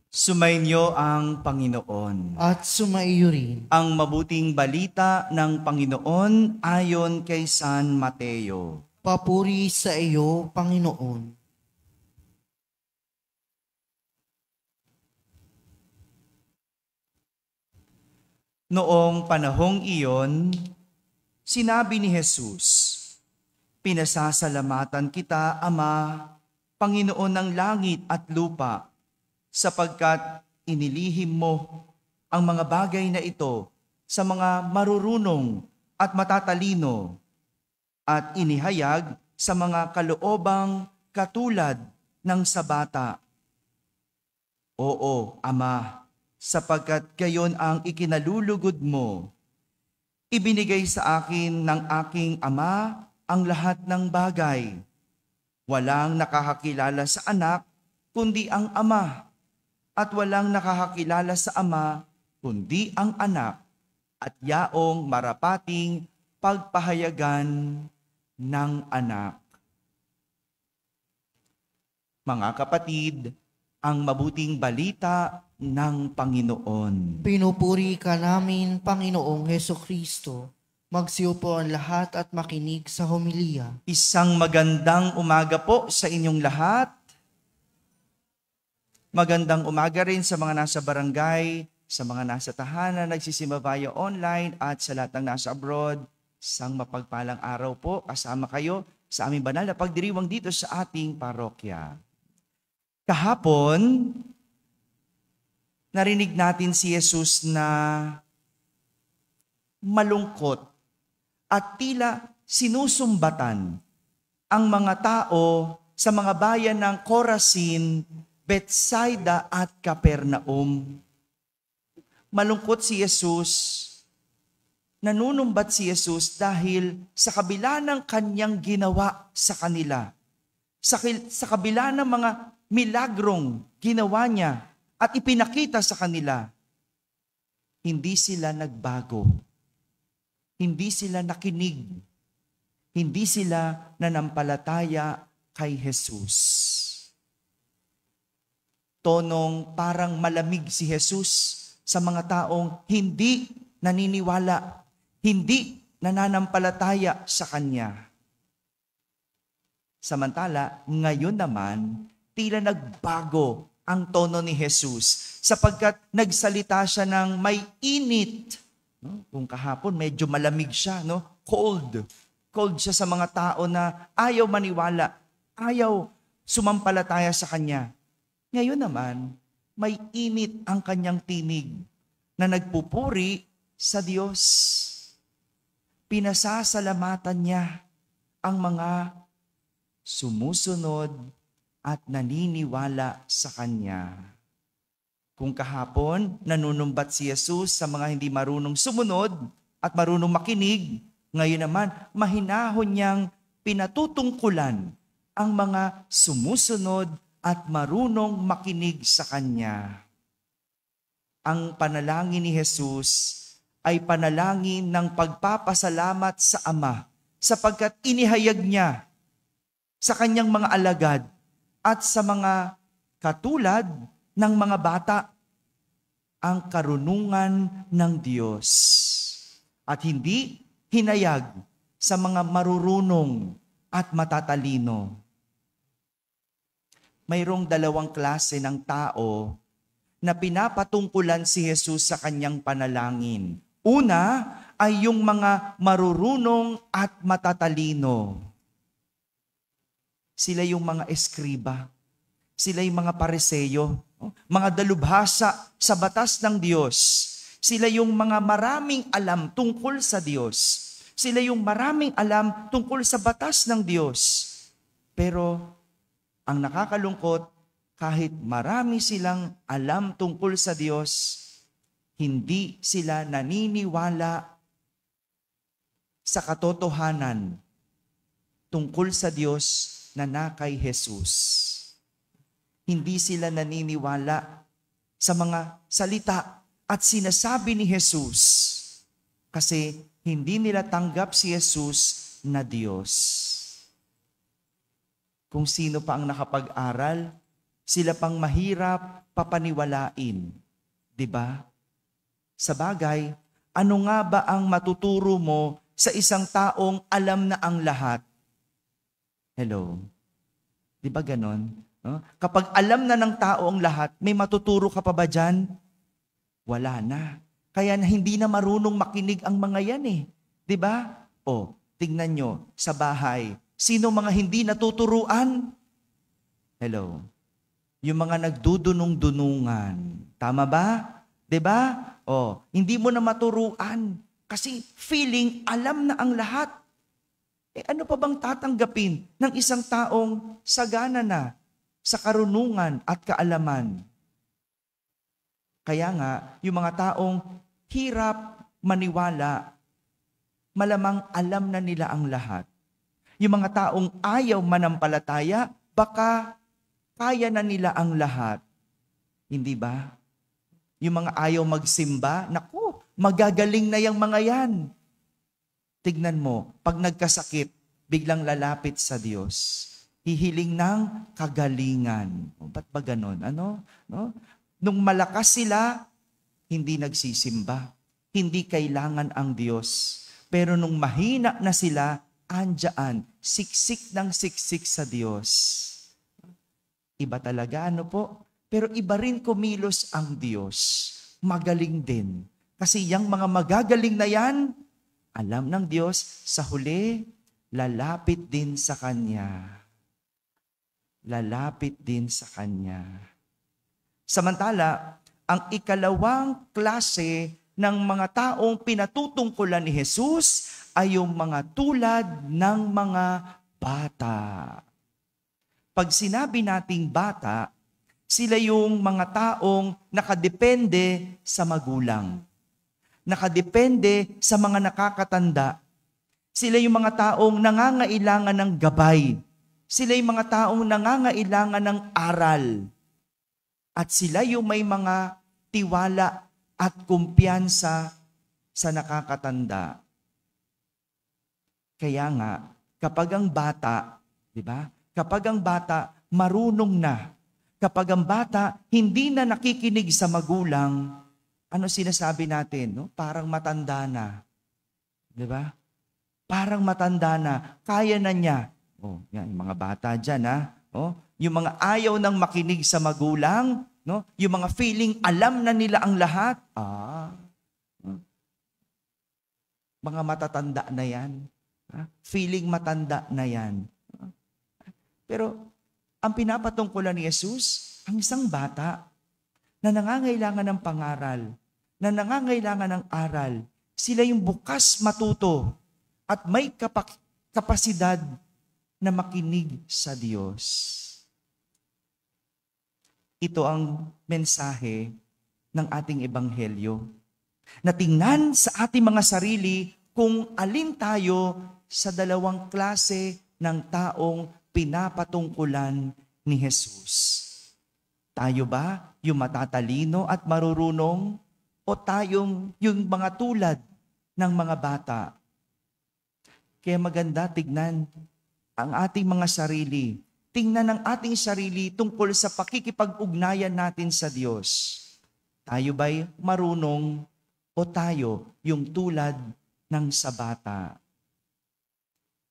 Sumainyo ang Panginoon. At sumaiyo rin. Ang mabuting balita ng Panginoon ayon kay San Mateo. Papuri sa iyo, Panginoon. Noong panahong iyon, sinabi ni Jesus, "Pinasasalamatan kita, Ama, Panginoon ng langit at lupa, sapagkat inilihim mo ang mga bagay na ito sa mga marurunong at matatalino at inihayag sa mga kaloobang katulad ng sa bata. Oo, Ama, sapagkat gayon ang ikinalulugod mo. Ibinigay sa akin ng aking Ama ang lahat ng bagay. Walang nakakakilala sa anak kundi ang Ama, at walang nakakakilala sa Ama kundi ang anak, at yaong marapating pagpahayagan ng anak." Mga kapatid, ang mabuting balita ng Panginoon. Pinupuri ka namin, Panginoong Hesukristo. Magsiupo ang lahat at makinig sa homilya. Isang magandang umaga po sa inyong lahat. Magandang umaga rin sa mga nasa barangay, sa mga nasa tahanan, nagsisimba via online, at sa lahat ng nasa abroad. Isang mapagpalang araw po kasama kayo sa aming banal na pagdiriwang dito sa ating parokya. Kahapon, narinig natin si Jesus na malungkot at tila sinusumbatan ang mga tao sa mga bayan ng Corazin, Bethsaida at Capernaum. Malungkot si Jesus, nanunumbat si Jesus dahil sa kabila ng kanyang ginawa sa kanila, sa kabila ng mga milagrong ginawa niya at ipinakita sa kanila, hindi sila nagbago, hindi sila nakinig, hindi sila nanampalataya kay Jesus. Tonong parang malamig si Jesus sa mga taong hindi naniniwala, hindi nananampalataya sa Kanya. Samantala, ngayon naman, tila nagbago ang tono ni Jesus sapagkat nagsalita siya ng may init. Kung kahapon medyo malamig siya, cold. Cold siya sa mga tao na ayaw maniwala, ayaw sumampalataya sa Kanya. Ngayon naman, may init ang kanyang tinig na nagpupuri sa Diyos. Pinasasalamatan niya ang mga sumusunod at naniniwala sa Kanya. Kung kahapon, nanunumbat si Jesus sa mga hindi marunong sumunod at marunong makinig, ngayon naman, mahinahon niyang pinatutungkulan ang mga sumusunod at marunong makinig sa Kanya. Ang panalangin ni Jesus ay panalangin ng pagpapasalamat sa Ama sapagkat inihayag niya sa Kanyang mga alagad at sa mga katulad ng mga bata ang karunungan ng Diyos at hindi hinayag sa mga marurunong at matatalino. Mayroong dalawang klase ng tao na pinapatungkulan si Jesus sa kanyang panalangin. Una ay yung mga marurunong at matatalino. Sila yung mga eskriba. Sila yung mga pariseyo. Mga dalubhasa sa batas ng Diyos. Sila yung mga maraming alam tungkol sa Diyos. Sila yung maraming alam tungkol sa batas ng Diyos. Pero ang nakakalungkot, kahit marami silang alam tungkol sa Diyos, hindi sila naniniwala sa katotohanan tungkol sa Diyos na kay Jesus. Hindi sila naniniwala sa mga salita at sinasabi ni Jesus kasi hindi nila tanggap si Jesus na Diyos. Kung sino pa ang nakapag-aral, Sila pang mahirap papaniwalain. 'Di ba? Sa bagay, ano nga ba ang matuturo mo sa isang taong alam na ang lahat? Hello? 'Di ba ganon? No? Kapag alam na ng tao ang lahat, may matuturo ka pa ba dyan? Wala na. Kaya hindi na marunong makinig ang mga yan eh. 'Di ba? Tingnan nyo sa bahay. Sino mga hindi natuturuan? Hello? Yung mga nagdudunong-dunungan. Tama ba? 'Di ba? Hindi mo na maturuan kasi feeling alam na ang lahat. Ano pa bang tatanggapin ng isang taong sagana na sa karunungan at kaalaman? Kaya nga, yung mga taong hirap maniwala, malamang alam na nila ang lahat. Yung mga taong ayaw manampalataya, baka kaya na nila ang lahat. Hindi ba? Yung mga ayaw magsimba, naku, magagaling na yung mga yan. Tignan mo, pag nagkasakit, biglang lalapit sa Diyos. Hihiling ng kagalingan. Ba't ba ganon? Ano? No? Nung malakas sila, hindi nagsisimba. Hindi kailangan ang Diyos. Pero nung mahina na sila, andyan, siksik ng siksik sa Diyos. Iba talaga, ano po? Pero iba rin kumilos ang Diyos. Magaling din. Kasi yung mga magagaling na yan, alam ng Diyos, sa huli, lalapit din sa Kanya. Lalapit din sa Kanya. Samantala, ang ikalawang klase ng mga taong pinatutungkulan ni Jesus ay yung mga tulad ng mga bata. Pag sinabi nating bata, sila yung mga taong nakadepende sa magulang. Nakadepende sa mga nakakatanda. Sila yung mga taong nangangailangan ng gabay. Sila yung mga taong nangangailangan ng aral. At sila yung may mga tiwala at kumpiyansa sa nakakatanda. Kaya nga, kapag ang bata, di ba? Kapag ang bata marunong na, kapag ang bata hindi na nakikinig sa magulang, ano sinasabi natin? No? Parang matanda na. Di ba? Parang matanda na. Kaya na niya. Yan, yung mga bata dyan, ha? Yung mga ayaw nang makinig sa magulang, no? Yung mga feeling alam na nila ang lahat. Mga matatanda na yan. Feeling matanda na yan. Pero ang pinapatungkulan ni Jesus, ang isang bata na nangangailangan ng pangaral, na nangangailangan ng aral, sila yung bukas matuto at may kapasidad na makinig sa Diyos. Ito ang mensahe ng ating ebanghelyo. Na tingnan sa ating mga sarili kung alin tayo sa dalawang klase ng taong pinapatungkulan ni Jesus. Tayo ba yung matatalino at marurunong o tayong yung mga tulad ng mga bata? Kaya maganda tignan ang ating mga sarili. Tingnan ang ating sarili tungkol sa pakikipag-ugnayan natin sa Diyos. Tayo ba'y marunong o tayo yung tulad ng sa bata?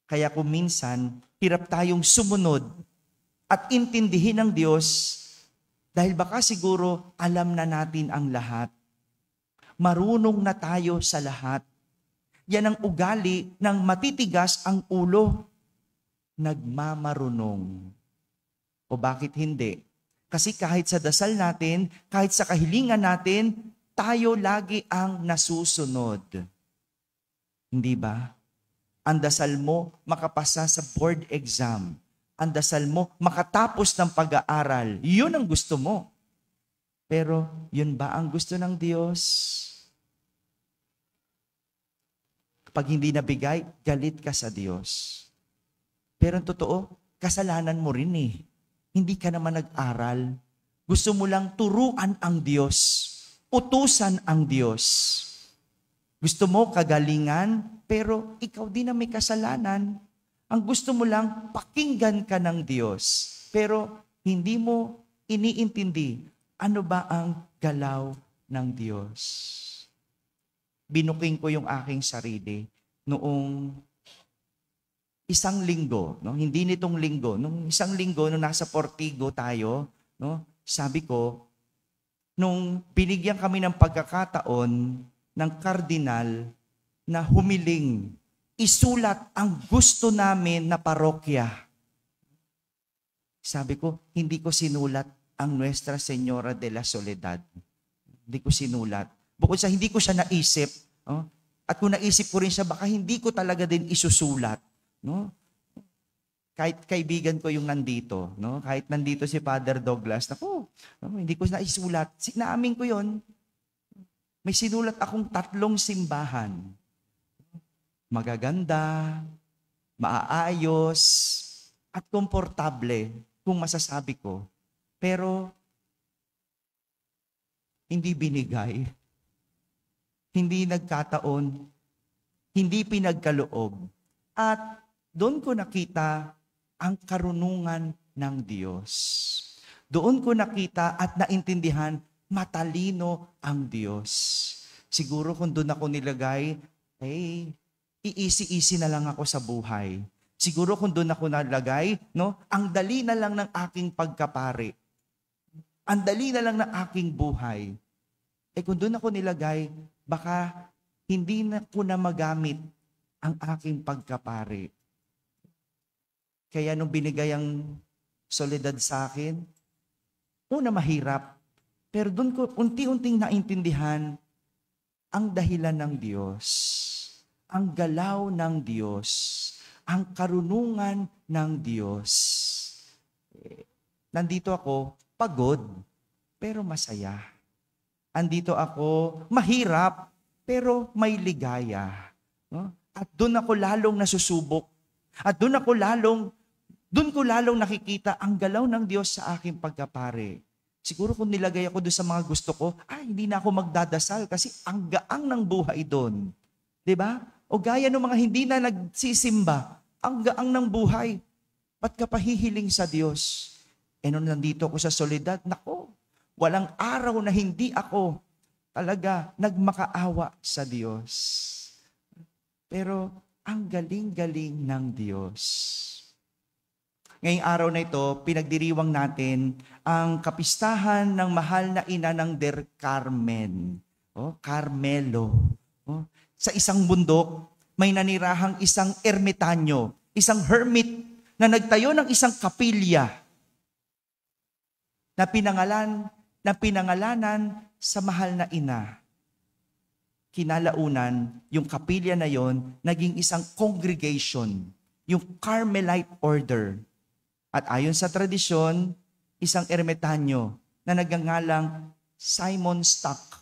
Kaya kung minsan, hirap tayong sumunod at intindihin ng Diyos dahil baka siguro alam na natin ang lahat. Marunong na tayo sa lahat. Yan ang ugali ng matitigas ang ulo. Nagmamarunong. O bakit hindi? Kasi kahit sa dasal natin, kahit sa kahilingan natin, tayo lagi ang nasusunod. Hindi ba? Ang dasal mo, makapasa sa board exam. Ang dasal mo, makatapos ng pag-aaral. Yun ang gusto mo. Pero, yun ba ang gusto ng Diyos? Kapag hindi nabigay, galit ka sa Diyos. Pero ang totoo, kasalanan mo rin eh. Hindi ka naman nag-aral. Gusto mo lang turuan ang Diyos. Utusan ang Diyos. Gusto mo kagalingan, pero ikaw din na may kasalanan. Ang gusto mo lang, pakinggan ka ng Diyos. Pero hindi mo iniintindi ano ba ang galaw ng Diyos. Binuking ko yung aking sarili noong isang linggo, no? Hindi nitong linggo, nung isang linggo nung nasa Portigo tayo, no? Sabi ko, nung binigyan kami ng pagkakataon ng kardinal na humiling, isulat ang gusto namin na parokya. Sabi ko, hindi ko sinulat ang Nuestra Señora de la Soledad. Hindi ko sinulat. Bukod sa hindi ko siya naisip, no? At kung naisip ko rin siya, baka hindi ko talaga din isusulat. No? Kahit kaibigan ko yung nandito, no? Kahit nandito si Father Douglas, no? Hindi ko na isulat. Sinaamin ko yon. May sinulat akong 3 simbahan. Magaganda, maaayos, at komportable, kung masasabi ko. Pero, hindi binigay. Hindi nagkataon. Hindi pinagkaloob. At doon ko nakita ang karunungan ng Diyos. Doon ko nakita at naintindihan, matalino ang Diyos. Siguro kung doon ako nilagay, iisi-isi na lang ako sa buhay. Siguro kung doon ako nalagay, no, ang dali na lang ng aking pagkapari. Ang dali na lang ng aking buhay. Kung doon ako nilagay, baka hindi na ko na magamit ang aking pagkapari. Kaya nung binigay ang soledad sa akin, una mahirap, pero doon ko unti-unting naintindihan ang dahilan ng Diyos, ang galaw ng Diyos, ang karunungan ng Diyos. Nandito ako, pagod, pero masaya. Andito ako, mahirap, pero may ligaya. No? At doon ako lalong nasusubok. At doon ko lalong nakikita ang galaw ng Diyos sa aking pagkapare. Siguro kung nilagay ako doon sa mga gusto ko, hindi na ako magdadasal kasi ang gaang ng buhay doon. 'Di ba? O gaya ng mga hindi na nagsisimba, ang gaang ng buhay. Ba't ka pahihiling sa Diyos? Nung nandito ako sa soledad, nako, walang araw na hindi ako talaga nagmakaawa sa Diyos. Pero ang galing-galing ng Diyos. Ngayong araw na ito, pinagdiriwang natin ang kapistahan ng mahal na ina ng Der Carmen. Carmelo. Sa isang bundok, may nanirahang isang ermitanyo, isang hermit na nagtayo ng isang kapilya na pinangalanan sa mahal na ina. Kinalaunan, yung kapilya na yon naging isang congregation, yung Carmelite order. At ayon sa tradisyon, isang ermitanyo na nagngangalang Simon Stock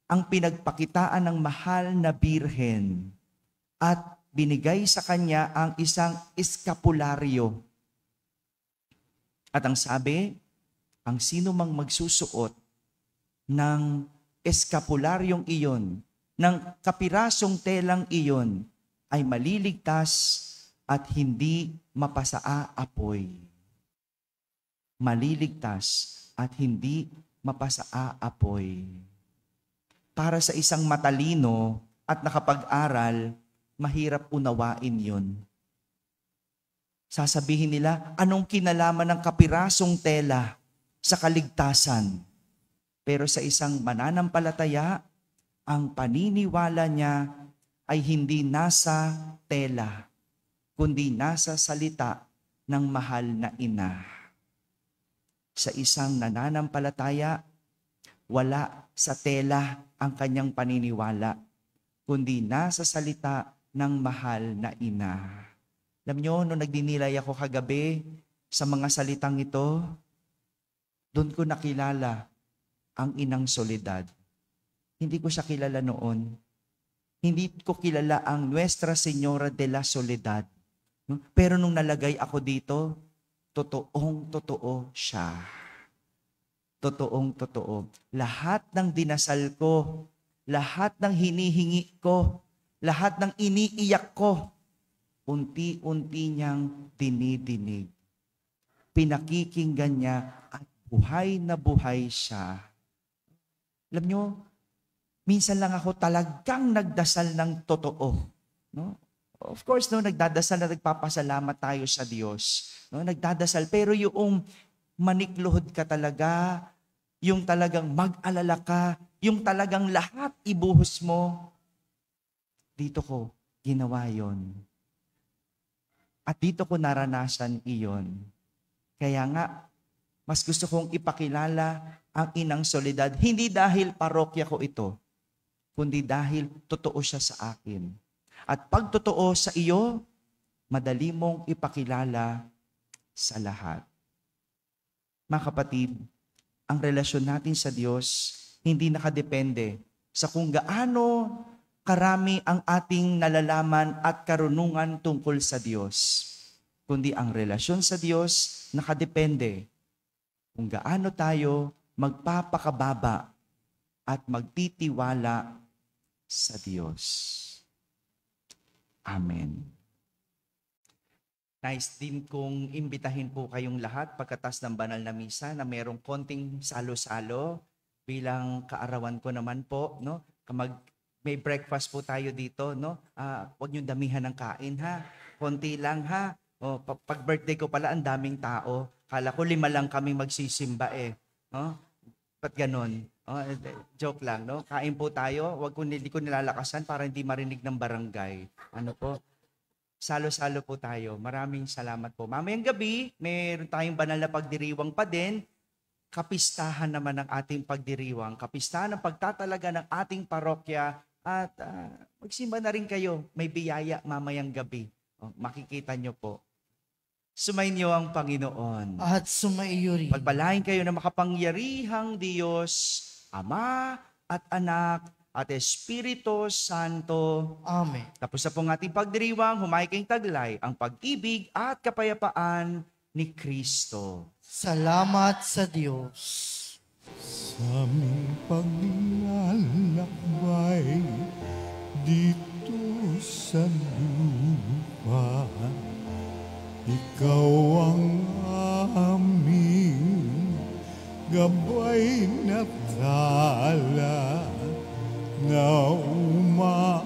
ang pinagpakitaan ng mahal na birhen at binigay sa kanya ang isang eskapularyo. At ang sabi, ang sino mang magsusuot ng eskapularyong iyon, ng kapirasong telang iyon, ay maliligtas at hindi mapasa-apoy. Maliligtas at hindi mapasa-apoy. Para sa isang matalino at nakapag-aral, mahirap unawain yun. Sasabihin nila, anong kinalaman ng kapirasong tela sa kaligtasan? Pero sa isang mananampalataya, ang paniniwala niya ay hindi nasa tela, kundi nasa salita ng mahal na ina. Sa isang nananampalataya, wala sa tela ang kanyang paniniwala, kundi nasa salita ng mahal na ina. Alam nyo, nung nagdinilay ako kagabi sa mga salitang ito, doon ko nakilala ang inang Soledad. Hindi ko siya kilala noon. Hindi ko kilala ang Nuestra Señora de la Soledad. Pero nung nalagay ako dito, totoong-totoo siya. Totoong-totoo. Lahat ng dinasal ko, lahat ng hinihingi ko, lahat ng iniiyak ko, unti-unti niyang dinidinig. Pinakikinggan niya at buhay na buhay siya. Alam nyo, minsan lang ako talagang nagdasal ng totoo. No? Of course, no, nagdadasal na nagpapasalamat tayo sa Diyos. No? Nagdadasal, pero yung manikluhod ka talaga, yung talagang mag-alala ka, yung talagang lahat ibuhos mo, dito ko ginawa yon. At dito ko naranasan iyon. Kaya nga, mas gusto kong ipakilala ang Inang Soledad, hindi dahil parokya ko ito, kundi dahil totoo siya sa akin. At pag totoo sa iyo, madali mong ipakilala sa lahat. Mga kapatid, ang relasyon natin sa Diyos hindi nakadepende sa kung gaano karami ang ating nalalaman at karunungan tungkol sa Diyos, kundi ang relasyon sa Diyos nakadepende kung gaano tayo magpapakababa at magtitiwala sa Diyos. Amen. Nice din kong imbitahin po kayong lahat pagkatas ng banal na misa na merong konting salo-salo bilang kaarawan ko naman po, no? May breakfast po tayo dito, no? Huwag niyong damihan ng kain, ha? Konti lang, ha? O, pag birthday ko pala, ang daming tao. Kala ko 5 lang kami magsisimba eh. No? Ba't ganon? Joke lang, no? Kain po tayo. Hindi ko nilalakasan para hindi marinig ng barangay. Ano po? Salo-salo po tayo. Maraming salamat po. Mamayang gabi, meron tayong banal na pagdiriwang pa din. Kapistahan naman ng ating pagdiriwang. Kapistahan ng pagtatalaga ng ating parokya. At magsimba na rin kayo. May biyaya mamayang gabi. Makikita nyo po. Sumainyo ang Panginoon. At sumaiyo rin. Pagpalain kayo ng makapangyarihang Diyos, Ama at Anak at Espiritu Santo. Amen. Tapos na pong ating pagdiriwang, humayo kayong taglay ang pag-ibig at kapayapaan ni Kristo. Salamat sa Diyos. Sa aming paglalakbay dito sa lupa, Ikaw ang aming gabay na tala na umaakay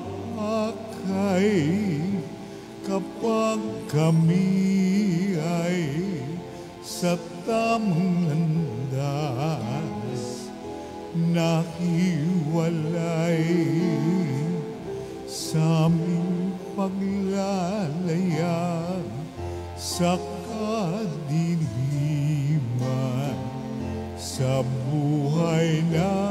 kapag kami ay sa tamang landas nahiwalay sa aming paglalaya sa kadiliman sa buhay na